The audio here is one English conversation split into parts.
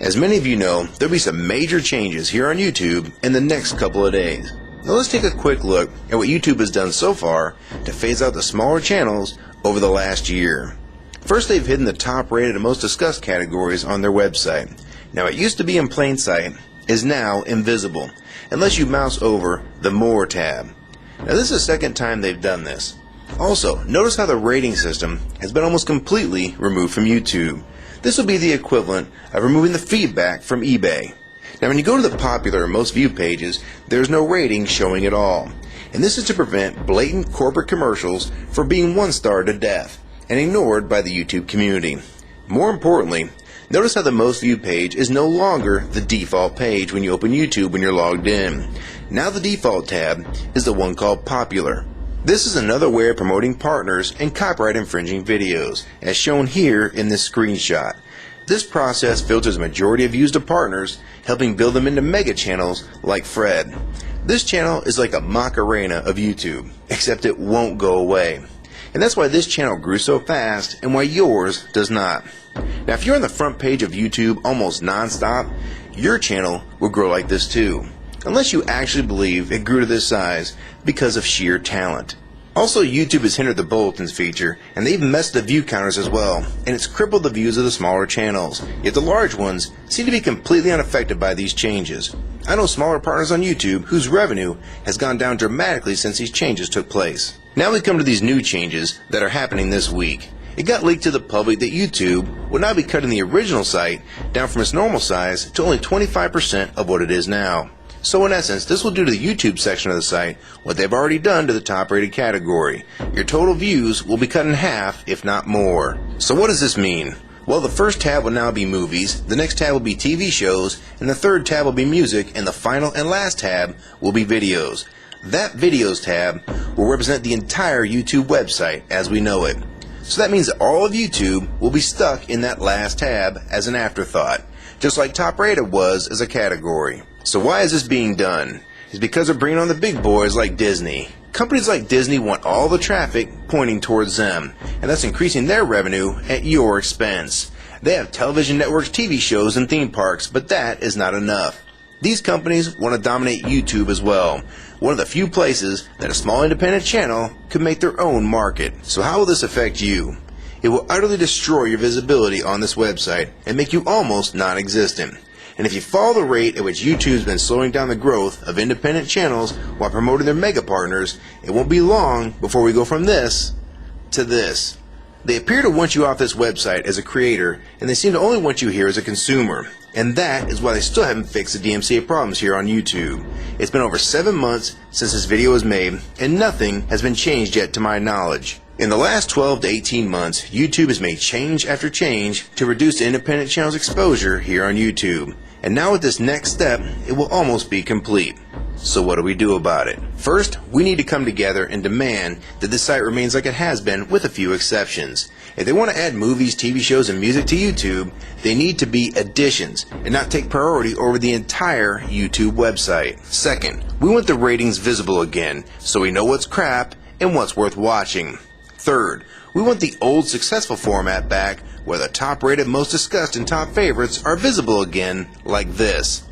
As many of you know, there'll be some major changes here on YouTube in the next couple of days. Now let's take a quick look at what YouTube has done so far to phase out the smaller channels over the last year. First, they've hidden the top rated and most discussed categories on their website. Now it used to be in plain sight, is now invisible, unless you mouse over the More tab. Now this is the second time they've done this. Also, notice how the rating system has been almost completely removed from YouTube. This will be the equivalent of removing the feedback from eBay. Now when you go to the popular or most viewed pages, there's no rating showing at all. And this is to prevent blatant corporate commercials from being one-starred to death and ignored by the YouTube community. More importantly, notice how the most viewed page is no longer the default page when you open YouTube when you're logged in. Now the default tab is the one called Popular. This is another way of promoting partners and copyright infringing videos, as shown here in this screenshot. This process filters a majority of views to partners, helping build them into mega channels like Fred. This channel is like a Macarena of YouTube, except it won't go away. And that's why this channel grew so fast and why yours does not. Now if you're on the front page of YouTube almost non-stop, your channel will grow like this too. Unless you actually believe it grew to this size because of sheer talent. Also, YouTube has hindered the bulletins feature, and they've messed the view counters as well, and it's crippled the views of the smaller channels. Yet the large ones seem to be completely unaffected by these changes. I know smaller partners on YouTube whose revenue has gone down dramatically since these changes took place. Now we come to these new changes that are happening this week. It got leaked to the public that YouTube will now be cutting the original site down from its normal size to only 25% of what it is now. So in essence, this will do to the YouTube section of the site what they've already done to the top rated category. Your total views will be cut in half, if not more. So what does this mean? Well, the first tab will now be movies, the next tab will be TV shows, and the third tab will be music, and the final and last tab will be videos. That videos tab will represent the entire YouTube website as we know it. So that means that all of YouTube will be stuck in that last tab as an afterthought, just like top rated was as a category. So why is this being done? It's because they're bringing on the big boys like Disney. Companies like Disney want all the traffic pointing towards them, and that's increasing their revenue at your expense. They have television networks, TV shows, and theme parks, but that is not enough. These companies want to dominate YouTube as well, one of the few places that a small independent channel could make their own market. So how will this affect you? It will utterly destroy your visibility on this website and make you almost non-existent. And if you follow the rate at which YouTube's been slowing down the growth of independent channels while promoting their mega partners, it won't be long before we go from this to this. They appear to want you off this website as a creator, and they seem to only want you here as a consumer. And that is why they still haven't fixed the DMCA problems here on YouTube. It's been over 7 months since this video was made, and nothing has been changed yet to my knowledge. In the last 12 to 18 months, YouTube has made change after change to reduce the independent channel's exposure here on YouTube. And now with this next step, it will almost be complete. So what do we do about it? First, we need to come together and demand that this site remains like it has been with a few exceptions. If they want to add movies, TV shows, and music to YouTube, they need to be additions and not take priority over the entire YouTube website. Second, we want the ratings visible again so we know what's crap and what's worth watching. Third, we want the old successful format back where the top rated, most discussed, and top favorites are visible again like this.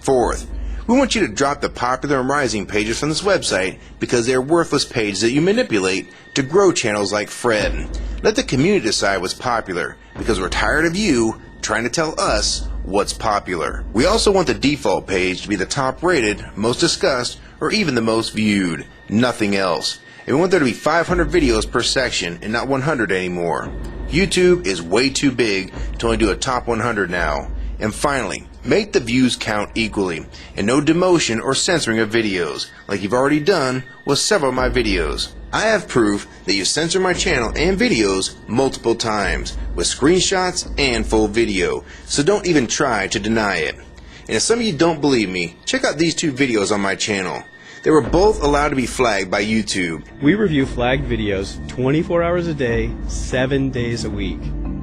Fourth, we want you to drop the popular and rising pages from this website because they are worthless pages that you manipulate to grow channels like Fred. Let the community decide what's popular because we're tired of you trying to tell us what's popular. We also want the default page to be the top rated, most discussed, or even the most viewed. Nothing else. And we want there to be 500 videos per section and not 100 anymore. YouTube is way too big to only do a top 100 now. And finally, make the views count equally, and no demotion or censoring of videos, like you've already done with several of my videos. I have proof that you censor my channel and videos multiple times, with screenshots and full video, so don't even try to deny it. And if some of you don't believe me, check out these two videos on my channel. They were both allowed to be flagged by YouTube. We review flagged videos 24 hours a day, 7 days a week.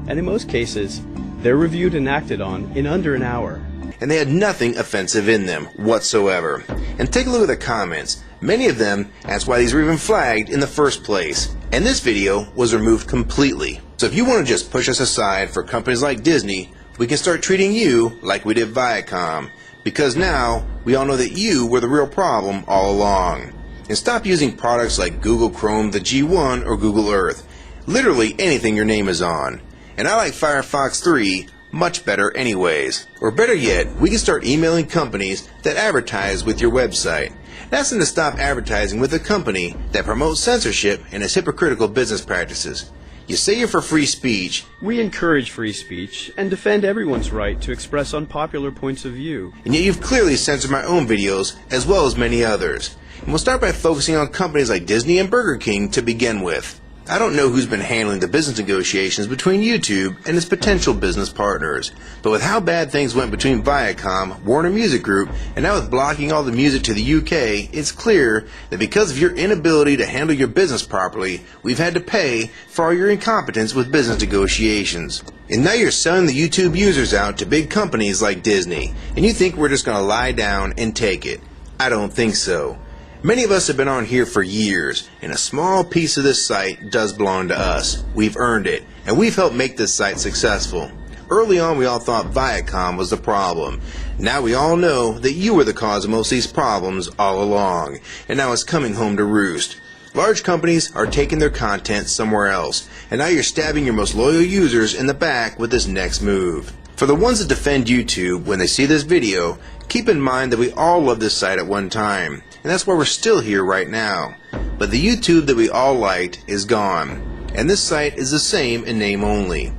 And in most cases, they're reviewed and acted on in under an hour. And they had nothing offensive in them whatsoever. And take a look at the comments. Many of them asked why these were even flagged in the first place. And this video was removed completely. So if you want to just push us aside for companies like Disney, we can start treating you like we did Viacom, because now we all know that you were the real problem all along. And stop using products like Google Chrome, the G1, or Google Earth. Literally anything your name is on. And I like Firefox 3 much better anyways. Or better yet, we can start emailing companies that advertise with your website. That's them to stop advertising with a company that promotes censorship and has hypocritical business practices. You say you're for free speech. We encourage free speech and defend everyone's right to express unpopular points of view. And yet you've clearly censored my own videos as well as many others. And we'll start by focusing on companies like Disney and Burger King to begin with. I don't know who's been handling the business negotiations between YouTube and its potential business partners, but with how bad things went between Viacom, Warner Music Group, and now with blocking all the music to the UK, it's clear that because of your inability to handle your business properly, we've had to pay for all your incompetence with business negotiations. And now you're selling the YouTube users out to big companies like Disney, and you think we're just going to lie down and take it. I don't think so. Many of us have been on here for years, and a small piece of this site does belong to us. We've earned it, and we've helped make this site successful. Early on, we all thought Viacom was the problem. Now we all know that you were the cause of most of these problems all along, and now it's coming home to roost. Large companies are taking their content somewhere else, and now you're stabbing your most loyal users in the back with this next move. For the ones that defend YouTube when they see this video, keep in mind that we all loved this site at one time, and that's why we're still here right now. But the YouTube that we all liked is gone, and this site is the same in name only.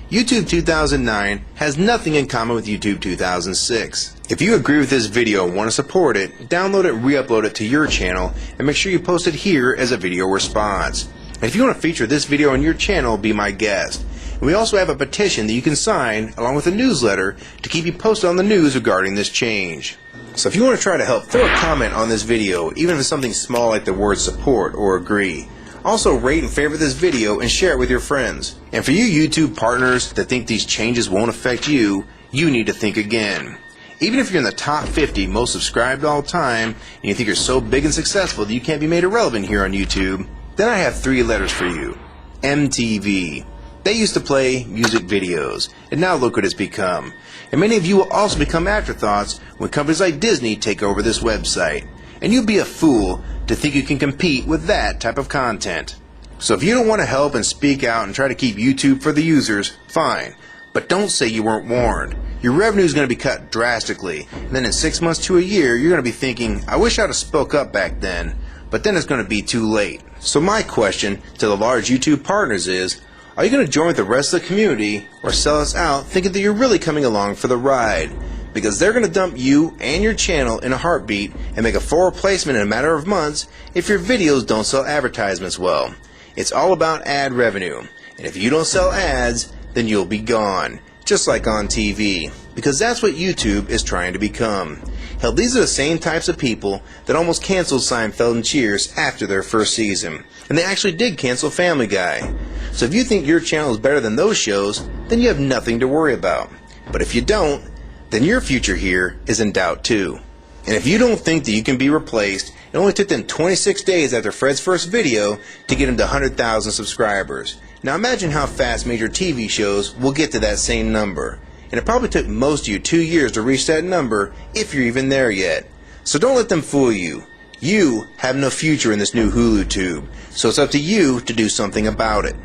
YouTube 2009 has nothing in common with YouTube 2006. If you agree with this video and want to support it, download it and re-upload it to your channel, and make sure you post it here as a video response. And if you want to feature this video on your channel, be my guest. And we also have a petition that you can sign along with a newsletter to keep you posted on the news regarding this change. So if you want to try to help, throw a comment on this video, even if it's something small like the word support or agree. Also rate and favorite this video and share it with your friends. And for you YouTube partners that think these changes won't affect you, you need to think again. Even if you're in the top 50 most subscribed all time, and you think you're so big and successful that you can't be made irrelevant here on YouTube, then I have 3 letters for you. MTV. They used to play music videos, and now look what it's become. And many of you will also become afterthoughts when companies like Disney take over this website. And you'd be a fool to think you can compete with that type of content. So if you don't want to help and speak out and try to keep YouTube for the users, fine. But don't say you weren't warned. Your revenue is going to be cut drastically, and then in 6 months to a year, you're going to be thinking, I wish I'd have spoke up back then. But then it's going to be too late. So my question to the large YouTube partners is, are you going to join with the rest of the community or sell us out thinking that you're really coming along for the ride? Because they're going to dump you and your channel in a heartbeat and make a full replacement in a matter of months if your videos don't sell advertisements well. It's all about ad revenue. And if you don't sell ads, then you'll be gone. Just like on TV. Because that's what YouTube is trying to become. Hell, these are the same types of people that almost canceled Seinfeld and Cheers after their first season. And they actually did cancel Family Guy. So if you think your channel is better than those shows, then you have nothing to worry about. But if you don't, then your future here is in doubt too. And if you don't think that you can be replaced, it only took them 26 days after Fred's first video to get him to 100,000 subscribers. Now imagine how fast major TV shows will get to that same number. And it probably took most of you 2 years to reach that number, if you're even there yet. So don't let them fool you. You have no future in this new Hulu tube, so it's up to you to do something about it.